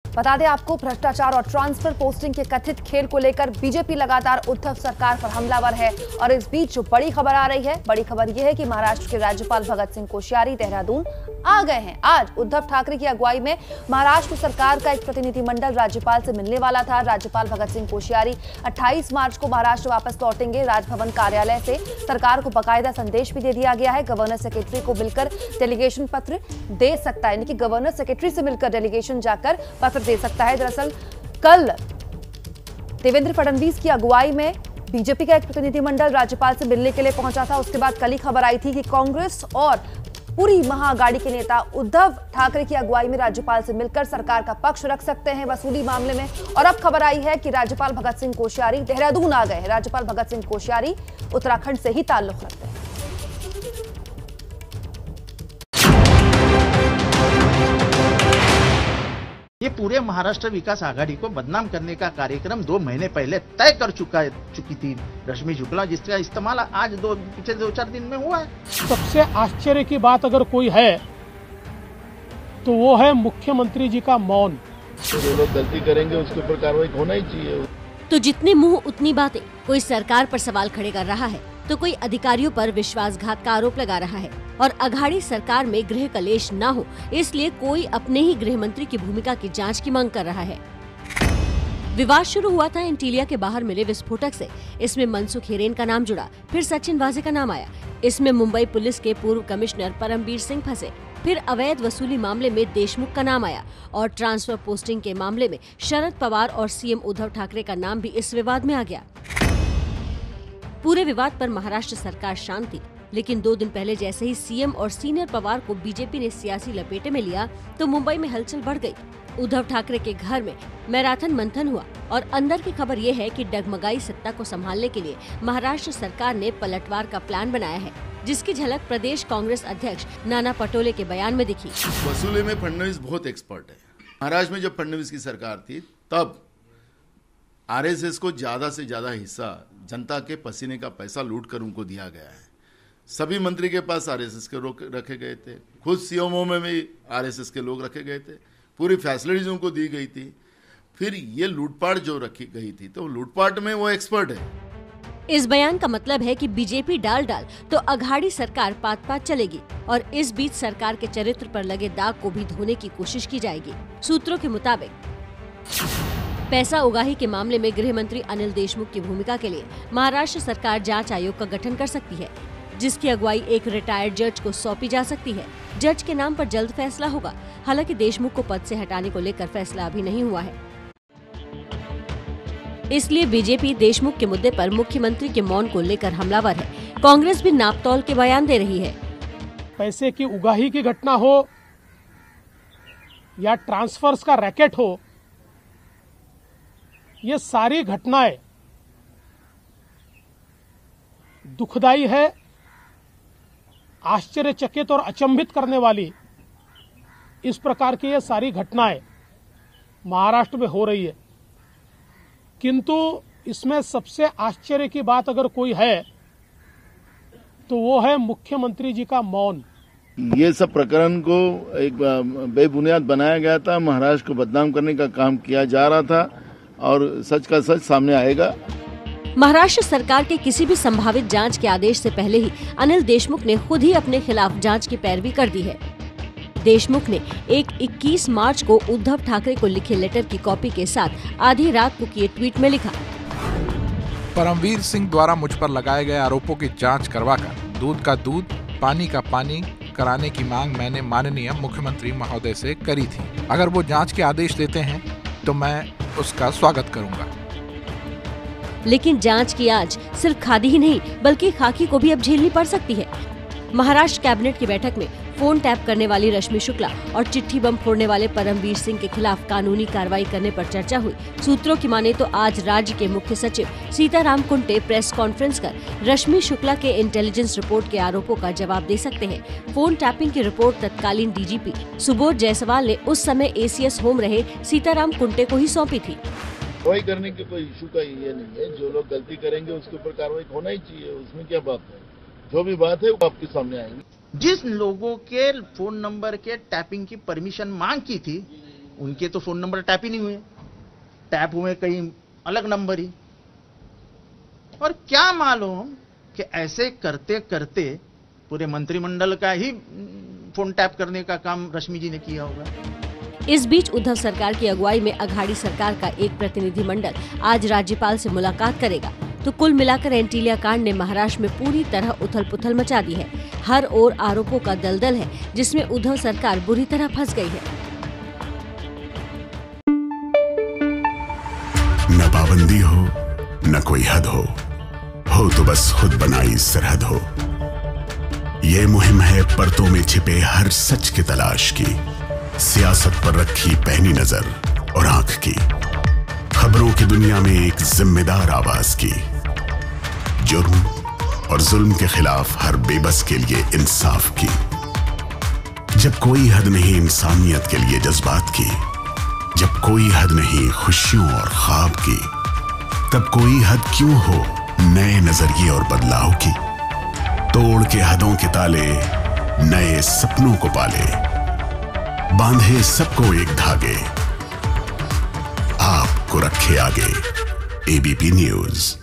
बता दें आपको, भ्रष्टाचार और ट्रांसफर पोस्टिंग के कथित खेल को लेकर बीजेपी लगातार उद्धव सरकार पर हमलावर है। और इस बीच जो बड़ी खबर आ रही है, बड़ी खबर यह है कि महाराष्ट्र के राज्यपाल भगत सिंह कोश्यारी देहरादून आ गए हैं। आज उद्धव ठाकरे की अगुवाई में महाराष्ट्र सरकार का एक प्रतिनिधिमंडल राज्यपाल से मिलने वाला था। राज्यपाल भगत सिंह कोश्यारी 28 मार्च को महाराष्ट्र वापस लौटेंगे। राजभवन कार्यालय से सरकार को बाकायदा संदेश भी दे दिया गया है। गवर्नर सेक्रेटरी को मिलकर डेलीगेशन पत्र दे सकता है, यानी कि गवर्नर सेक्रेटरी से मिलकर डेलीगेशन जाकर पत्र दे सकता है। दरअसल कल देवेंद्र फडणवीस की अगुवाई में बीजेपी का एक प्रतिनिधिमंडल राज्यपाल से मिलने के लिए पहुंचा था। उसके बाद कल ही खबर आई थी कि कांग्रेस और पूरी महाअघाड़ी के नेता उद्धव ठाकरे की अगुवाई में राज्यपाल से मिलकर सरकार का पक्ष रख सकते हैं वसूली मामले में। और अब खबर आई है कि राज्यपाल भगत सिंह कोश्यारी देहरादून आ गए हैं। राज्यपाल भगत सिंह कोश्यारी उत्तराखंड से ही ताल्लुक रखते हैं। ये पूरे महाराष्ट्र विकास आघाड़ी को बदनाम करने का कार्यक्रम 2 महीने पहले तय कर चुकी थी रश्मि शुक्ला, जिसका इस्तेमाल आज पिछले 2-4 दिन में हुआ है। सबसे आश्चर्य की बात अगर कोई है तो वो है मुख्यमंत्री जी का मौन। जो लोग गलती करेंगे उसके ऊपर कार्रवाई होना ही चाहिए। तो जितने मुंह उतनी बातें। कोई सरकार पर सवाल खड़े कर रहा है तो कोई अधिकारियों पर विश्वासघात का आरोप लगा रहा है। और अघाड़ी सरकार में गृह कलेश न हो, इसलिए कोई अपने ही गृह मंत्री की भूमिका की जांच की मांग कर रहा है। विवाद शुरू हुआ था एंटीलिया के बाहर मिले विस्फोटक से। इसमें मनसुख हिरेन का नाम जुड़ा, फिर सचिन वाजे का नाम आया। इसमें मुंबई पुलिस के पूर्व कमिश्नर परमबीर सिंह फंसे। फिर अवैध वसूली मामले में देशमुख का नाम आया और ट्रांसफर पोस्टिंग के मामले में शरद पवार और सीएम उद्धव ठाकरे का नाम भी इस विवाद में आ गया। पूरे विवाद पर महाराष्ट्र सरकार शांत थी, लेकिन 2 दिन पहले जैसे ही सीएम और सीनियर पवार को बीजेपी ने सियासी लपेटे में लिया तो मुंबई में हलचल बढ़ गई। उद्धव ठाकरे के घर में मैराथन मंथन हुआ और अंदर की खबर ये है कि डगमगाई सत्ता को संभालने के लिए महाराष्ट्र सरकार ने पलटवार का प्लान बनाया है, जिसकी झलक प्रदेश कांग्रेस अध्यक्ष नाना पटोले के बयान में दिखी। वसूली में फडणवीस बहुत एक्सपर्ट है। महाराष्ट्र में जब फडणवीस की सरकार थी तब आरएसएस को ज्यादा से ज्यादा हिस्सा जनता के पसीने का पैसा लूट कर उनको दिया गया है। सभी मंत्री के पास आरएसएस के लोग रखे गए थे, खुद सीएमओ में भी आरएसएस के लोग रखे गए थे, पूरी फैसिलिटीज उनको दी गई थी। फिर ये लूटपाट जो रखी गई थी तो लूटपाट में वो एक्सपर्ट है। इस बयान का मतलब है कि बीजेपी डाल तो अघाड़ी सरकार पात पात चलेगी और इस बीच सरकार के चरित्र पर लगे दाग को भी धोने की कोशिश की जाएगी। सूत्रों के मुताबिक पैसा उगाही के मामले में गृह मंत्री अनिल देशमुख की भूमिका के लिए महाराष्ट्र सरकार जांच आयोग का गठन कर सकती है, जिसकी अगुवाई एक रिटायर्ड जज को सौंपी जा सकती है। जज के नाम पर जल्द फैसला होगा। हालांकि देशमुख को पद से हटाने को लेकर फैसला अभी नहीं हुआ है, इसलिए बीजेपी देशमुख के मुद्दे पर मुख्यमंत्री के मौन को लेकर हमलावर है। कांग्रेस भी नापतौल के बयान दे रही है। पैसे की उगाही की घटना हो या ट्रांसफर्स का रैकेट हो, ये सारी घटनाएं दुखदाई है, आश्चर्यचकित और अचंभित करने वाली इस प्रकार की ये सारी घटनाएं महाराष्ट्र में हो रही है। किंतु इसमें सबसे आश्चर्य की बात अगर कोई है तो वो है मुख्यमंत्री जी का मौन। ये सब प्रकरण को एक बेबुनियाद बनाया गया था, महाराष्ट्र को बदनाम करने का काम किया जा रहा था और सच का सच सामने आएगा। महाराष्ट्र सरकार के किसी भी संभावित जांच के आदेश से पहले ही अनिल देशमुख ने खुद ही अपने खिलाफ जांच की पैरवी कर दी है। देशमुख ने एक 21 मार्च को उद्धव ठाकरे को लिखे लेटर की कॉपी के साथ आधी रात को किए ट्वीट में लिखा, परमवीर सिंह द्वारा मुझ पर लगाए गए आरोपों की जांच करवाकर दूध का दूध, पानी का पानी कराने की मांग मैंने माननीय मुख्यमंत्री महोदय से करी थी। अगर वो जांच के आदेश देते हैं तो मैं उसका स्वागत करूंगा। लेकिन जांच की आज सिर्फ खादी ही नहीं बल्कि खाकी को भी अब झेलनी पड़ सकती है। महाराष्ट्र कैबिनेट की बैठक में फोन टैप करने वाली रश्मि शुक्ला और चिट्ठी बम फोड़ने वाले परमवीर सिंह के खिलाफ कानूनी कार्रवाई करने पर चर्चा हुई। सूत्रों की माने तो आज राज्य के मुख्य सचिव सीताराम कुंटे प्रेस कॉन्फ्रेंस कर रश्मि शुक्ला के इंटेलिजेंस रिपोर्ट के आरोपों का जवाब दे सकते हैं। फोन टैपिंग की रिपोर्ट तत्कालीन डीजीपी सुबोध जायसवाल ने उस समय एसीएस होम रहे सीताराम कुंटे को ही सौंपी थी। कार्रवाई करने की कोई इशू का ये नहीं है। जो लोग गलती करेंगे उसके ऊपर कार्रवाई होना ही चाहिए, उसमें क्या बात है। जो भी बात है वो आपके सामने आएंगी। जिस लोगों के फोन नंबर के टैपिंग की परमिशन मांग की थी उनके तो फोन नंबर टैप ही नहीं हुए, टैप हुए कहीं अलग नंबर ही। और क्या मालूम कि ऐसे करते करते पूरे मंत्रिमंडल का ही फोन टैप करने का काम रश्मि जी ने किया होगा। इस बीच उद्धव सरकार की अगुवाई में अघाड़ी सरकार का एक प्रतिनिधिमंडल आज राज्यपाल से मुलाकात करेगा। तो कुल मिलाकर एंटीलिया कांड ने महाराष्ट्र में पूरी तरह उथल-पुथल मचा दी है। हर ओर आरोपों का दलदल है, जिसमें उद्धव सरकार बुरी तरह फंस गई है। न पाबंदी हो न कोई हद हो तो बस खुद बनाई सरहद हो। ये मुहिम है परतों में छिपे हर सच की तलाश की, सियासत पर रखी पैनी नजर और आंख की, खबरों की दुनिया में एक जिम्मेदार आवाज की, जुर्म और जुल्म के खिलाफ हर बेबस के लिए इंसाफ की। जब कोई हद नहीं इंसानियत के लिए जज्बात की, जब कोई हद नहीं खुशियों और ख्वाब की, तब कोई हद क्यों हो नए नजरिए और बदलाव की। तोड़ के हदों के ताले नए सपनों को पाले, बांधे सबको एक धागे, आपको रखे आगे। ABP news.